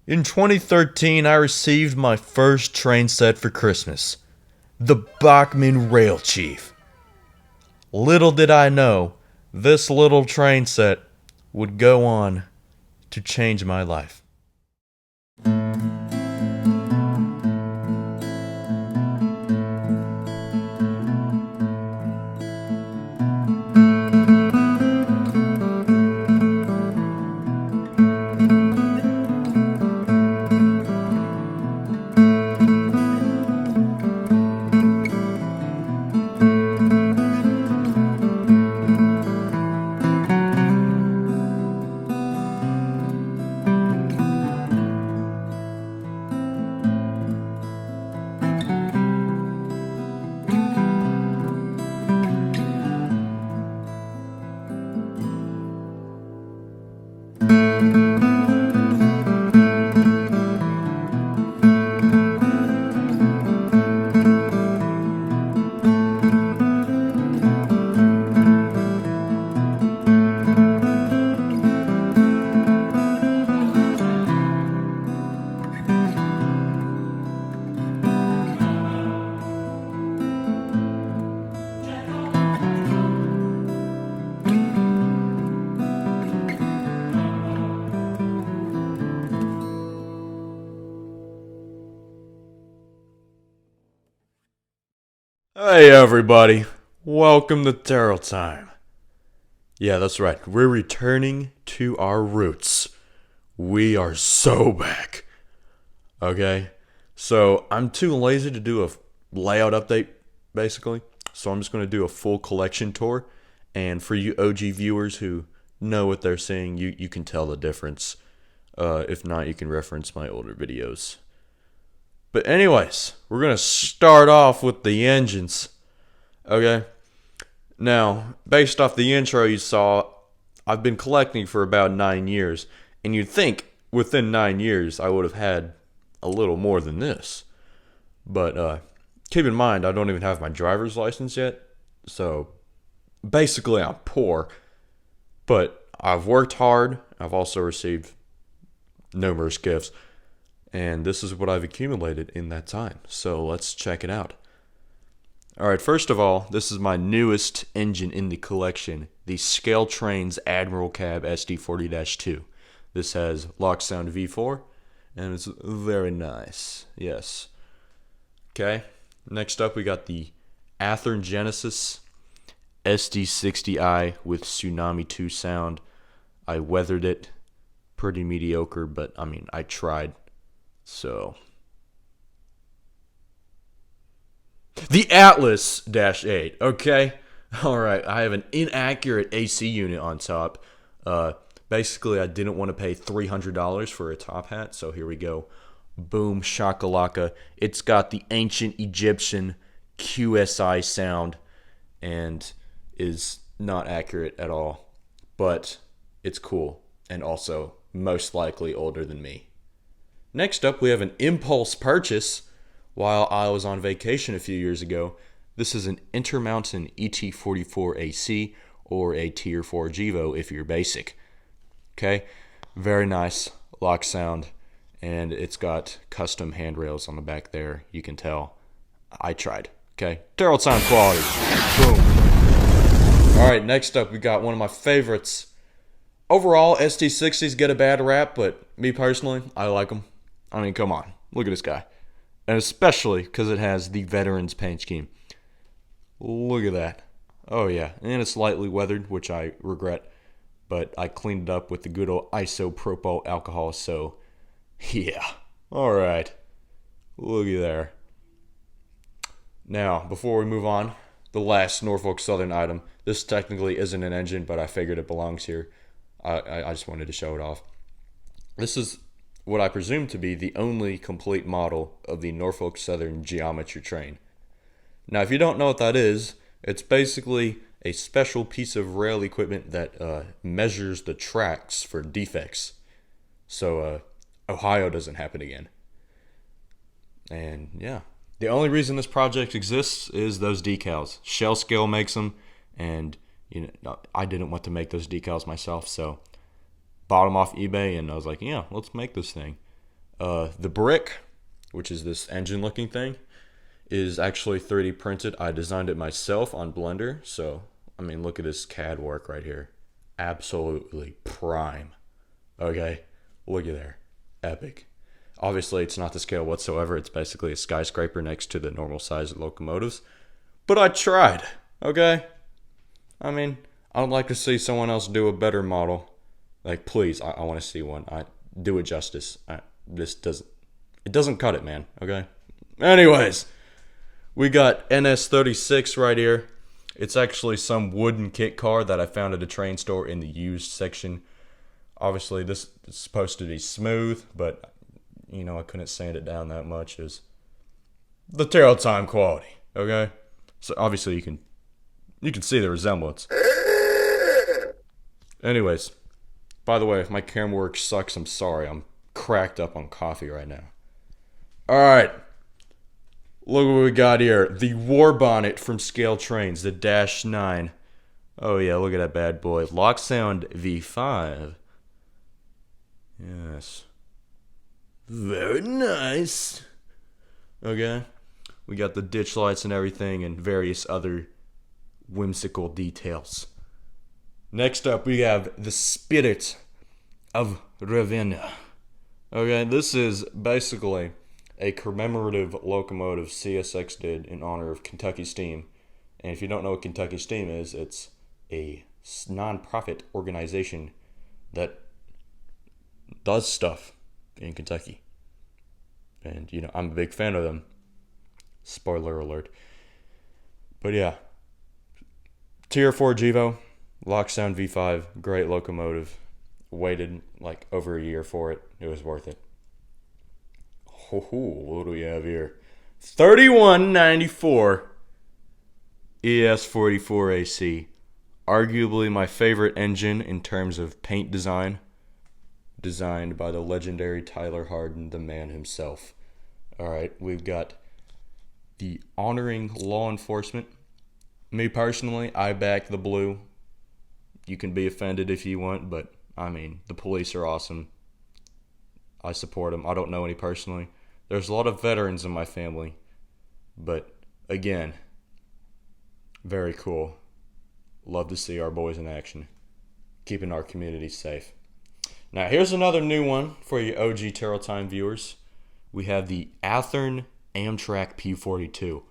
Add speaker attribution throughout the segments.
Speaker 1: In 2013, I received my first train set for Christmas, the Bachman Rail Chief. Little did I know, this little train set would go on to change my life. Hey everybody, welcome to TerrellTime. Yeah, that's right, we're returning to our roots. We are so back. Okay, so I'm too lazy to do a layout update, basically. So I'm just going to do a full collection tour. And for you OG viewers who know what they're seeing, you can tell the difference. If not, you can reference my older videos. But anyways, we're going to start off with the engines. Okay? Now, based off the intro you saw, I've been collecting for about 9 years. And you'd think within 9 years I would have had a little more than this. But keep in mind, I don't even have my driver's license yet. So basically I'm poor. But I've worked hard. I've also received numerous gifts. And this is what I've accumulated in that time. So let's check it out. Alright, first of all, this is my newest engine in the collection. The Scale Trains Admiral Cab SD40-2. This has Locksound V4. And it's very nice. Yes. Okay. Next up, we got the Athearn Genesis SD60i with Tsunami 2 sound. I weathered it. Pretty mediocre, but I mean, I tried. So, the Atlas-8, okay? Alright, I have an inaccurate AC unit on top. Basically, I didn't want to pay $300 for a top hat, so here we go. Boom, shakalaka. It's got the ancient Egyptian QSI sound and is not accurate at all. But it's cool and also most likely older than me. Next up, we have an impulse purchase while I was on vacation a few years ago. This is an Intermountain ET44 AC or a Tier 4 Gevo if you're basic. Okay, very nice lock sound, and it's got custom handrails on the back there. You can tell I tried. Okay, TerrellTime quality. Boom. All right, next up we got one of my favorites. Overall, ST60s get a bad rap, but me personally, I like them. I mean, come on. Look at this guy. And especially because it has the Veterans paint scheme. Look at that. Oh, yeah. And it's lightly weathered, which I regret. But I cleaned it up with the good old isopropyl alcohol, so yeah. All right. Looky there. Now, before we move on, the last Norfolk Southern item. This technically isn't an engine, but I figured it belongs here. I just wanted to show it off. This is what I presume to be the only complete model of the Norfolk Southern geometry train. Now, if you don't know what that is, it's basically a special piece of rail equipment that measures the tracks for defects. So Ohio doesn't happen again. And yeah, the only reason this project exists is those decals. Shell Scale makes them, and I didn't want to make those decals myself, so bought them off eBay, and I was like, yeah, let's make this thing. The brick, which is this engine-looking thing, is actually 3D printed. I designed it myself on Blender. So, I mean, look at this CAD work right here. Absolutely prime. Okay? Look at there. Epic. Obviously, it's not the scale whatsoever. It's basically a skyscraper next to the normal size locomotives. But I tried. Okay? I mean, I'd like to see someone else do a better model. Like, please, I want to see one. Do it justice. This doesn't cut it, man. Okay? Anyways, we got NS36 right here. It's actually some wooden kit car that I found at a train store in the used section. Obviously, this is supposed to be smooth, but, you know, I couldn't sand it down that much. As the TerrellTime quality, okay? So, obviously, you can see the resemblance. Anyways, by the way, if my camera work sucks, I'm sorry. I'm cracked up on coffee right now. Alright. Look what we got here. The War Bonnet from Scale Trains, the Dash 9. Oh yeah, look at that bad boy. Lock Sound V5. Yes. Very nice. Okay. We got the ditch lights and everything and various other whimsical details. Next up, we have the Spirit of Ravenna. Okay, this is basically a commemorative locomotive CSX did in honor of Kentucky Steam. And if you don't know what Kentucky Steam is, it's a non-profit organization that does stuff in Kentucky. And, you know, I'm a big fan of them. Spoiler alert. But yeah. Tier 4 Gevo, Lock Sound V5, great locomotive. Waited like over a year for it. It was worth it. What do we have here? 3194 ES44AC. Arguably my favorite engine in terms of paint design. Designed by the legendary Tyler Hardin, the man himself. Alright, we've got the honoring law enforcement. Me personally, I back the blue. You can be offended if you want, but I mean, the police are awesome. I support them. I don't know any personally. There's a lot of veterans in my family. But, again, very cool. Love to see our boys in action. Keeping our community safe. Now, here's another new one for you OG TerrellTime viewers. We have the Athearn Amtrak P42.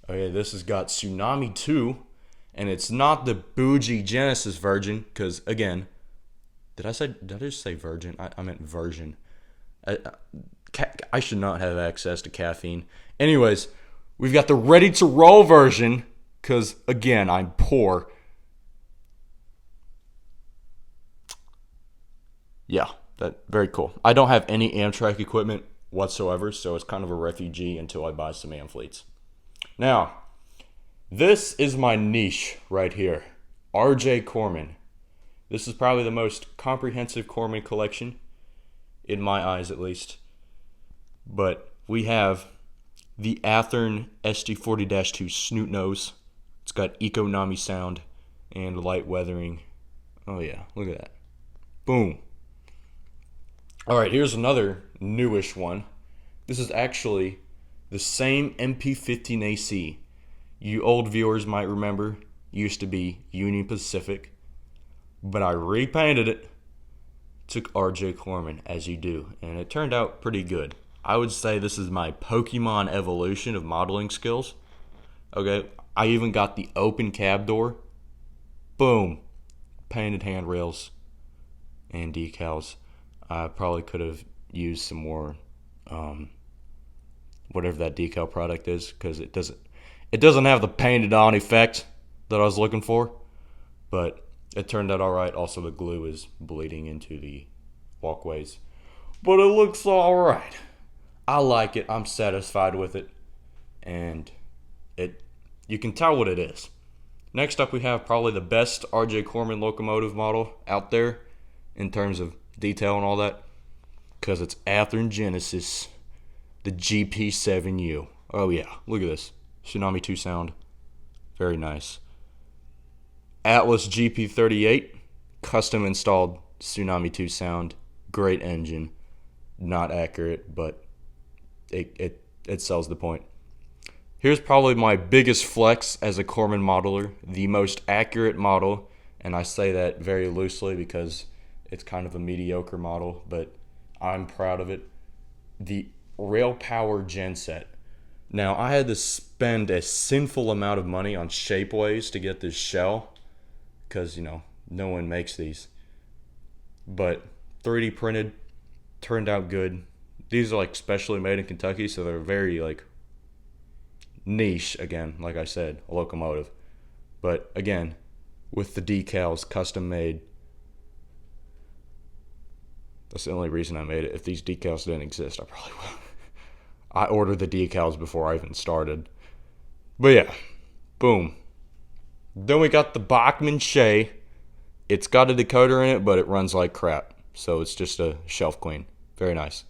Speaker 1: Okay, this has got Tsunami 2. And it's not the bougie Genesis version. Because, again, did I just say virgin? I meant version. I should not have access to caffeine. Anyways, we've got the ready-to-roll version, because, again, I'm poor. Yeah, very cool. I don't have any Amtrak equipment whatsoever, so it's kind of a refugee until I buy some Amfleets. Now, this is my niche right here. R.J. Corman. This is probably the most comprehensive Corman collection, in my eyes at least. But we have the Athearn SD40-2 Snoot Nose. It's got Econami sound and light weathering. Oh yeah, look at that. Boom. Alright, here's another newish one. This is actually the same MP15AC. You old viewers might remember, used to be Union Pacific. But I repainted it. Took R.J. Corman, as you do. And it turned out pretty good. I would say this is my Pokemon evolution of modeling skills. Okay, I even got the open cab door. Boom. Painted handrails and decals. I probably could have used some more, whatever that decal product is, because it doesn't have the painted on effect that I was looking for. But it turned out alright. Also, the glue is bleeding into the walkways. But it looks alright. I like it. I'm satisfied with it. And you can tell what it is. Next up, we have probably the best R.J. Corman locomotive model out there in terms of detail and all that. Because it's Athearn Genesis, the GP7U. Oh yeah, look at this. Tsunami 2 sound. Very nice. Atlas GP38, custom installed Tsunami 2 sound. Great engine. not accurate, but it sells the point. Here's probably my biggest flex as a Corman modeler, the most accurate model, and I say that very loosely because it's kind of a mediocre model, but I'm proud of it. The Rail Power Genset. Now, I had to spend a sinful amount of money on shapeways to get this shell because, no one makes these. But 3D printed, turned out good. These are like specially made in Kentucky, so they're very like niche, again, like I said, a locomotive. But again, with the decals custom made. That's the only reason I made it. If these decals didn't exist, I probably would. I ordered the decals before I even started. But yeah, boom. Then we got the Bachmann Shay. It's got a decoder in it, but it runs like crap. So it's just a shelf queen. Very nice.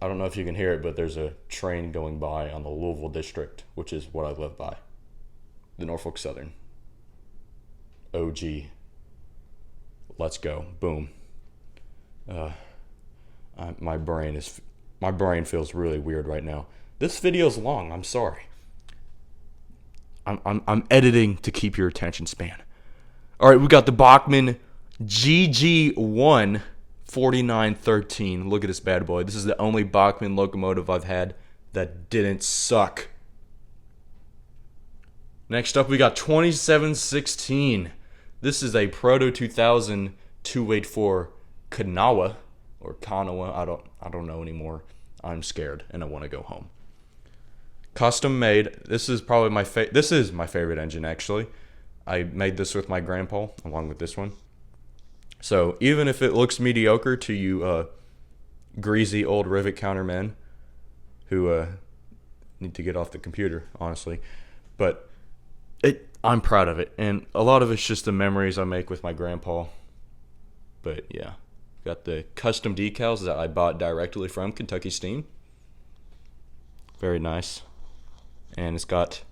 Speaker 1: I don't know if you can hear it, but there's a train going by on the Louisville District, which is what I live by. The Norfolk Southern. OG. Let's go. Boom. My brain feels really weird right now. This video's long. I'm sorry. I'm editing to keep your attention span. All right, we got the Bachmann GG1 4913. Look at this bad boy. This is the only Bachmann locomotive I've had that didn't suck. Next up, we got 2716. This is a Proto 2000 284 Kanawha or Kanawa. I don't know anymore. I'm scared and I want to go home. Custom made. This is probably this is my favorite engine actually. I made this with my grandpa along with this one. So even if it looks mediocre to you greasy old rivet counter men who need to get off the computer, honestly, but I'm proud of it, and a lot of it's just the memories I make with my grandpa. But yeah, got the custom decals that I bought directly from Kentucky Steam. Very nice. And it's got,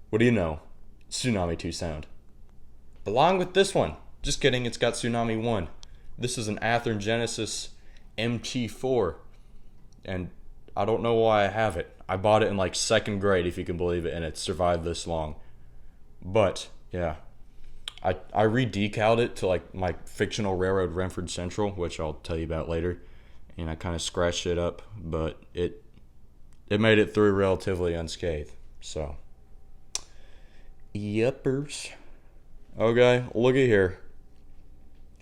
Speaker 1: what do you know, Tsunami 2 sound. Along with this one, just kidding, it's got Tsunami 1. This is an Athearn Genesis MT4, and I don't know why I have it. I bought it in like second grade, if you can believe it, and it survived this long. But yeah, I re-decaled it to like my fictional railroad Renfrew Central, which I'll tell you about later, and I kind of scratched it up, but it made it through relatively unscathed. So, yuppers. Okay, look at here.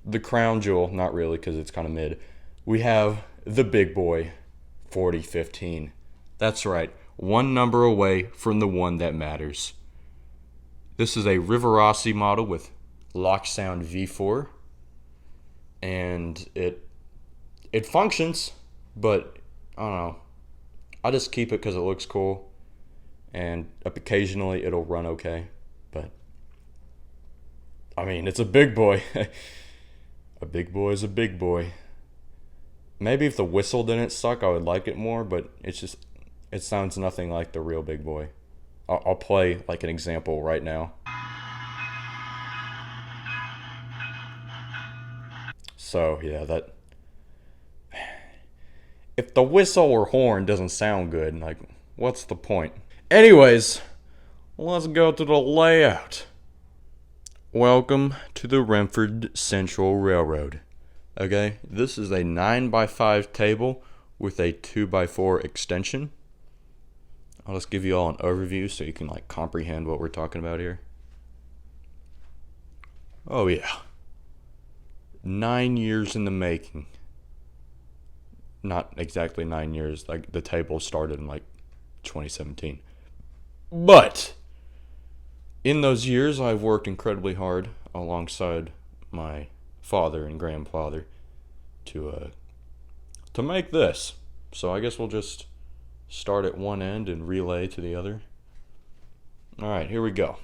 Speaker 1: The crown jewel, not really, because it's kind of mid. We have the big boy, 4015. That's right, one number away from the one that matters. This is a Rivarossi model with Lock Sound V4, and it functions, but I don't know. I just keep it because it looks cool, and occasionally it'll run okay. But I mean, it's a big boy. A big boy is a big boy. Maybe if the whistle didn't suck, I would like it more, but it sounds nothing like the real big boy. I'll play like an example right now. So yeah, if the whistle or horn doesn't sound good, like, what's the point? Anyways, let's go to the layout. Welcome to the Renfrew Central Railroad. Okay, this is a 9x5 table with a 2x4 extension. I'll just give you all an overview so you can like comprehend what we're talking about here. Oh yeah. 9 years in the making. Not exactly 9 years, like the table started in like 2017. But in those years I've worked incredibly hard alongside my father and grandfather to make this. So I guess we'll just start at one end and relay to the other. Alright, here we go.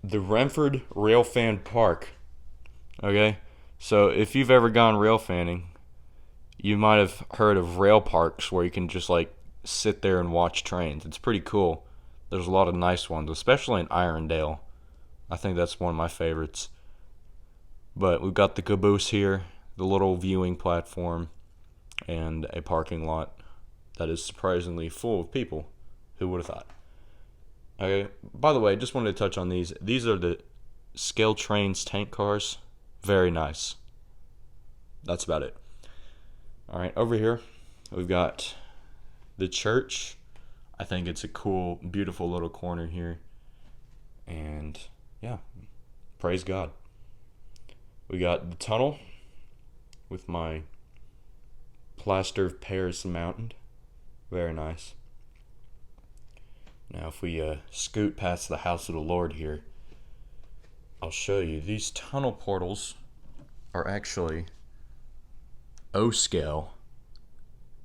Speaker 1: The Renfrew Railfan Park. Okay, so if you've ever gone rail fanning, you might have heard of rail parks where you can just like sit there and watch trains. It's pretty cool. There's a lot of nice ones, especially in Irondale. I think that's one of my favorites. But we've got the caboose here, the little viewing platform, and a parking lot that is surprisingly full of people. Who would have thought? Okay. By the way, just wanted to touch on these. These are the Scale Trains tank cars. Very nice. That's about it. All right, over here we've got the church. I think it's a cool, beautiful little corner here. And yeah, praise God. We got the tunnel with my plaster of Paris mountain. Very nice. Now, if we scoot past the house of the Lord here, I'll show you. These tunnel portals are actually O scale,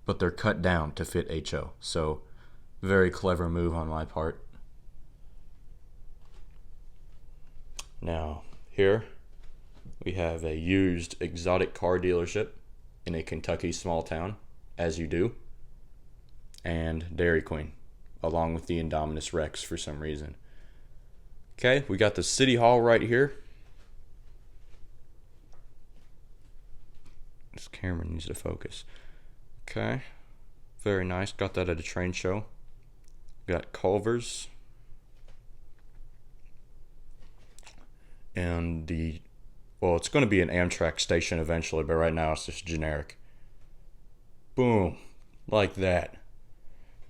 Speaker 1: but they're cut down to fit HO. So, very clever move on my part. Now, here we have a used exotic car dealership in a Kentucky small town, as you do, and Dairy Queen, along with the Indominus Rex for some reason. Okay, we got the City Hall right here. This camera needs to focus. Okay, very nice. Got that at a train show. Got Culver's. And it's going to be an Amtrak station eventually, but right now it's just generic. Boom, like that.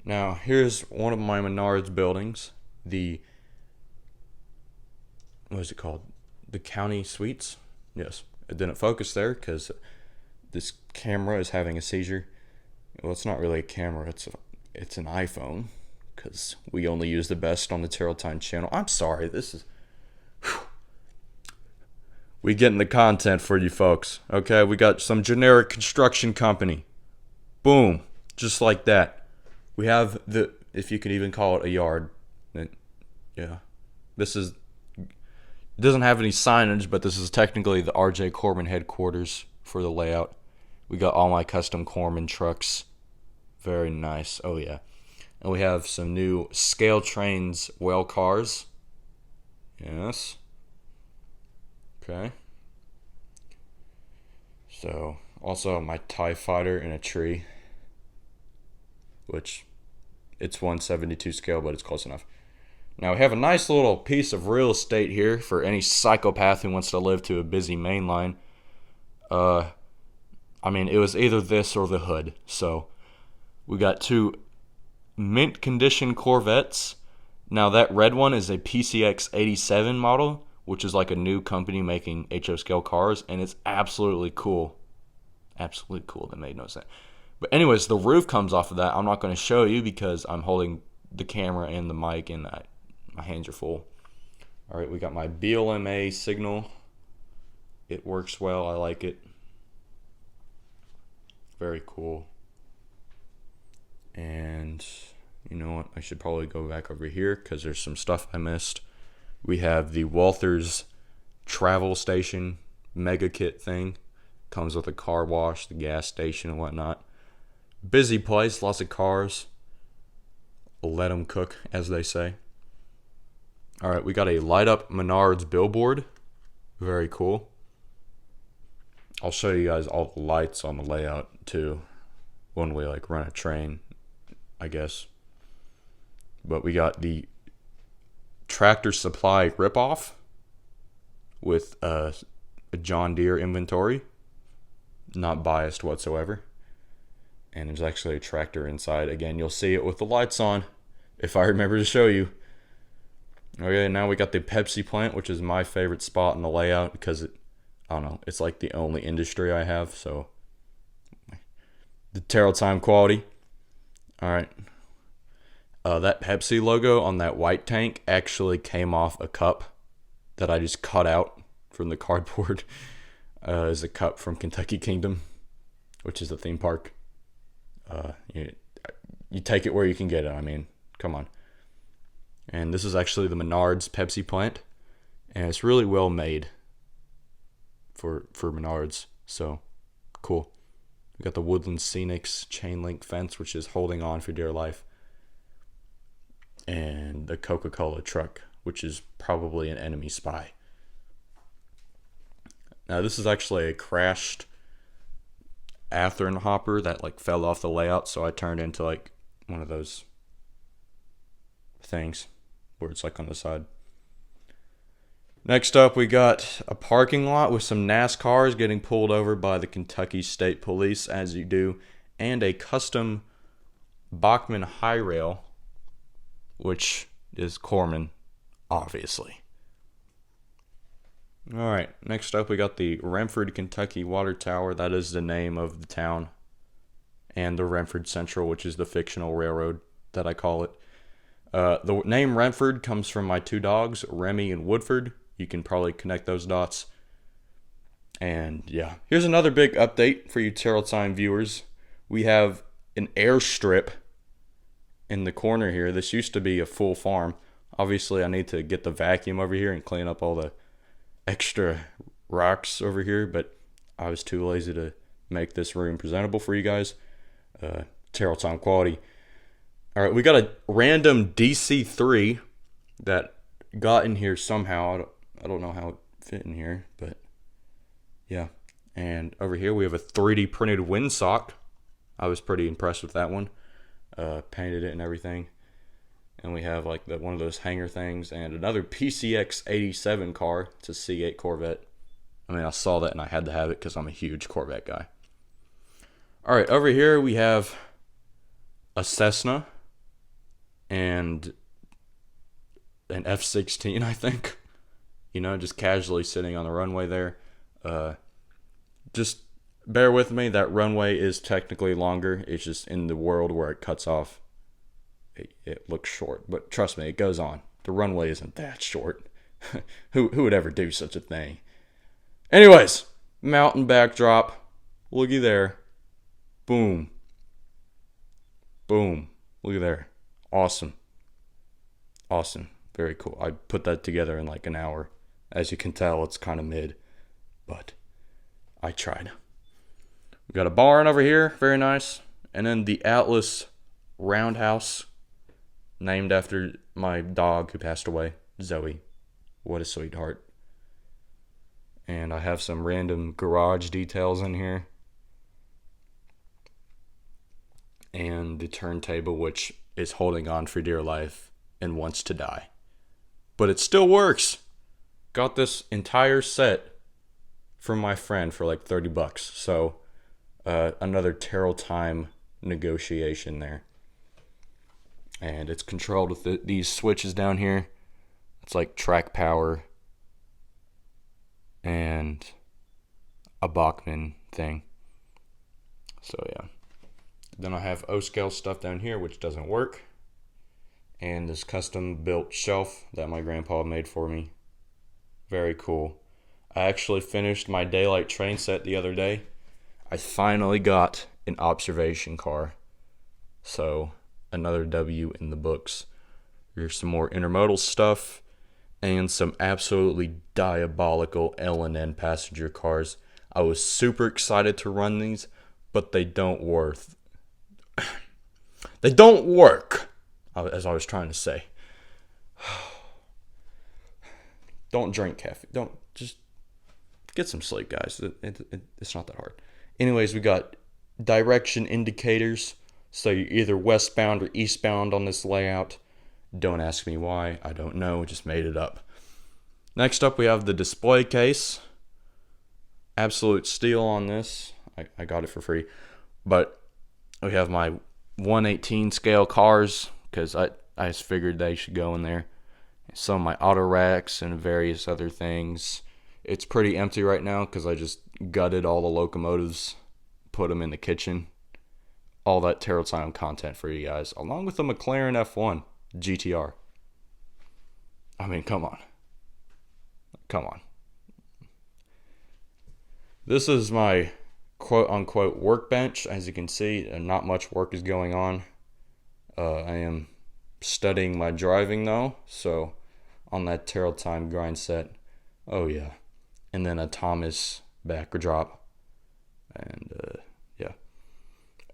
Speaker 1: Now, here's one of my Menards buildings. What is it called? The County Suites? Yes. It didn't focus there because this camera is having a seizure. Well, it's not really a camera. It's an iPhone because we only use the best on the TerrellTime channel. I'm sorry. This is... We getting the content for you folks. Okay, we got some generic construction company. Boom. Just like that. We have if you could even call it a yard. Yeah. It doesn't have any signage, but this is technically the RJ Corbin headquarters for the layout. We got all my custom Corman trucks. Very nice. Oh, yeah. And we have some new Scale Trains well cars. Yes. Okay. So, also my TIE Fighter in a tree, which it's 1/72 scale, but it's close enough. Now, we have a nice little piece of real estate here for any psychopath who wants to live to a busy main line. It was either this or the hood. So, we got two mint condition Corvettes. Now, that red one is a PCX 87 model, which is like a new company making HO scale cars, and it's absolutely cool. Absolutely cool. That made no sense. But anyways, the roof comes off of that. I'm not going to show you because I'm holding the camera and the mic, and my hands are full. All right, we got my BLMA signal. It works well. I like it. Very cool. And you know what? I should probably go back over here because there's some stuff I missed. We have the Walthers travel station mega kit thing. Comes with a car wash, the gas station, and whatnot. Busy place, lots of cars. Let them cook, as they say. All right, we got a light up Menards billboard. Very cool. I'll show you guys all the lights on the layout too when we run a train, I guess. But we got the Tractor Supply ripoff with a John Deere inventory. Not biased whatsoever. And there's actually a tractor inside. Again, you'll see it with the lights on if I remember to show you. Okay, now we got the Pepsi plant, which is my favorite spot in the layout because it's like the only industry I have. So the TerrellTime quality. All right. That Pepsi logo on that white tank actually came off a cup that I just cut out from the cardboard. Is a cup from Kentucky Kingdom, which is a theme park. You take it where you can get it. Come on. And this is actually the Menards Pepsi plant, and it's really well made for Menards. So cool. We got the Woodland Scenics chain link fence, which is holding on for dear life, and the Coca-Cola truck, which is probably an enemy spy. Now this is actually a crashed Athearn hopper that like fell off the layout, so I turned into like one of those things where it's like on the side. Next up, we got a parking lot with some NASCARs getting pulled over by the Kentucky State Police, as you do, and a custom Bachmann high rail, which is Corman, obviously. All right, next up, we got the Renford, Kentucky Water Tower. That is the name of the town, and the Renford Central, which is the fictional railroad that I call it. The name Renford comes from my two dogs, Remy and Woodford. You can probably connect those dots. And yeah, here's another big update for you TerrellTime viewers. We have an airstrip in the corner here. This used to be a full farm. Obviously, I need to get the vacuum over here and clean up all the extra rocks over here, but I was too lazy to make this room presentable for you guys. TerrellTime quality. All right, we got a random DC3 that got in here somehow. I don't know how it fit in here, but yeah. And over here we have a 3D printed windsock. I was pretty impressed with that one. Painted it and everything. And we have like one of those hanger things and another PCX 87 car. It's a C8 Corvette. I mean, I saw that and I had to have it because I'm a huge Corvette guy. All right, over here we have a Cessna and an F-16, I think. You know, just casually sitting on the runway there. Just bear with me, that runway is technically longer. It's just in the world where it cuts off, it looks short. But trust me, it goes on. The runway isn't that short. Who would ever do such a thing? Anyways, mountain backdrop. Looky there. Boom. Boom. Look there. Awesome. Awesome. Very cool. I put that together in like an hour. As you can tell, it's kind of mid, but I tried. We got a barn over here. Very nice. And then the Atlas Roundhouse, named after my dog who passed away, Zoe. What a sweetheart. And I have some random garage details in here. And the turntable, which is holding on for dear life and wants to die. But it still works. Got this entire set from my friend for like $30. So another TerrellTime negotiation there. And it's controlled with these switches down here. It's like track power and a Bachmann thing. So yeah. Then I have O-scale stuff down here, which doesn't work. And this custom built shelf that my grandpa made for me. Very cool. I actually finished my daylight train set the other day. I finally got an observation car. So another W in the books. Here's some more intermodal stuff and some absolutely diabolical L&N passenger cars. I was super excited to run these, but they don't work. They don't work, as I was trying to say. Don't drink caffeine. Don't, just get some sleep, guys. It's not that hard. Anyways, we got direction indicators. So you're either westbound or eastbound on this layout. Don't ask me why. I don't know. Just made it up. Next up, we have the display case. Absolute steal on this. I got it for free. But we have my 1/18 scale cars, because I just figured they should go in there. Some of my auto racks and various other things. It's pretty empty right now because I just gutted all the locomotives, put them in the kitchen. All that TerrellTime content for you guys, along with the McLaren F1 GTR. I mean, come on. Come on. This is my quote-unquote workbench. As you can see, not much work is going on. I am studying my driving though, so on that TerrellTime grind set. Oh yeah. And then a Thomas backdrop. And yeah.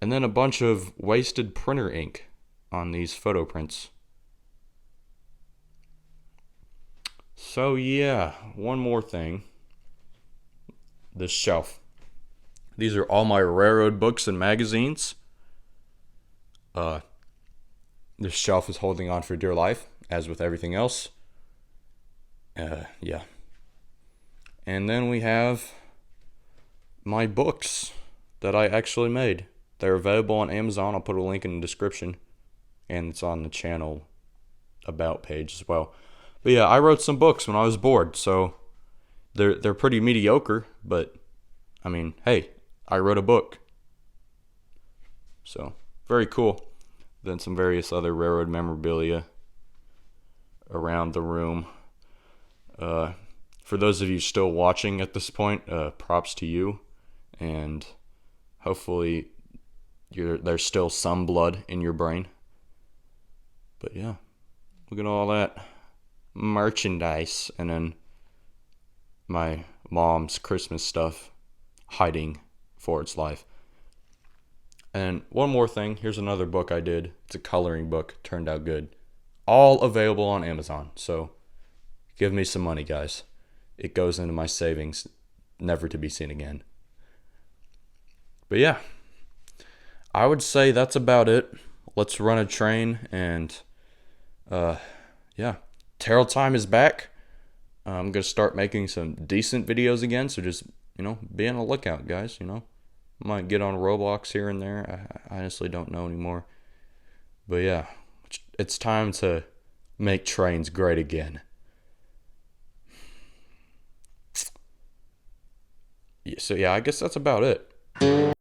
Speaker 1: And then a bunch of wasted printer ink on these photo prints. So yeah, one more thing. this shelf. These are all my railroad books and magazines. This shelf is holding on for dear life, as with everything else. Yeah. And then we have my books that I actually made. They're available on Amazon. I'll put a link in the description. And it's on the channel about page as well. But yeah, I wrote some books when I was bored, so they're pretty mediocre, but I mean, hey, I wrote a book. So, very cool. Then some various other railroad memorabilia around the room. For those of you still watching at this point, props to you. And hopefully there's still some blood in your brain. But yeah, look at all that merchandise. And then my mom's Christmas stuff hiding for its life. And one more thing, here's another book I did. It's a coloring book, turned out good. All available on Amazon, so give me some money, guys. It goes into my savings, never to be seen again. But yeah, I would say that's about it. Let's run a train, and yeah, TerrellTime is back. I'm going to start making some decent videos again, so just, be on the lookout, guys, Might get on Roblox here and there. I honestly don't know anymore. But yeah, it's time to make trains great again. So yeah, I guess that's about it.